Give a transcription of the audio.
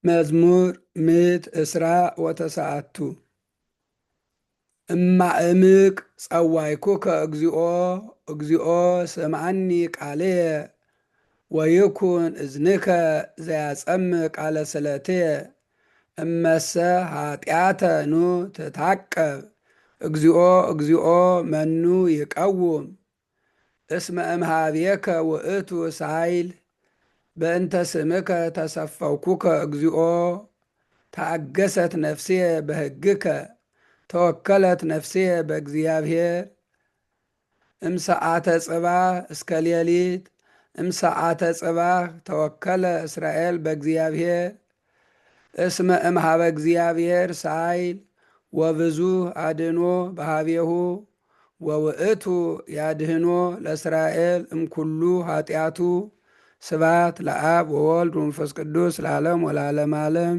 መዝሙር ምዕት እስራ ወተሰዓቱ እማእምቅ ጸዋይኩከ እግዚኦ እግዚኦ ስምዓኒ ቃልየ ወይኩን እዝንከ ዘያጸምዕ ቃለ ስለትየ እመሰ ኃጢአተ ኑ ትታቀብ እግዚኦ እግዚኦ መኑ ይቀውም እስመ እምኀቤከ ውእቱ ሳይል በእንተ ስምከ ተሰፈውኩከ እግዚኦ ታገሰት ነፍስየ በሕግከ ተወከለት ነፍስየ በእግዚአብሔር እምሰዓተ ጽባህ እስከ ሌሊት እምሰዓተ ጽባህ ተወከለ እስራኤል በእግዚአብሔር እስመ እምኀበ እግዚአብሔር ሳይል ወብዙ አድኅኖ በኀቤሁ ወውእቱ ያድኅኖ ለእስራኤል እምኩሉ ኃጢአቱ ስብሐት ለአብ ወወልድ ወመንፈስ ቅዱስ ለዓለም ወለዓለመ ዓለም።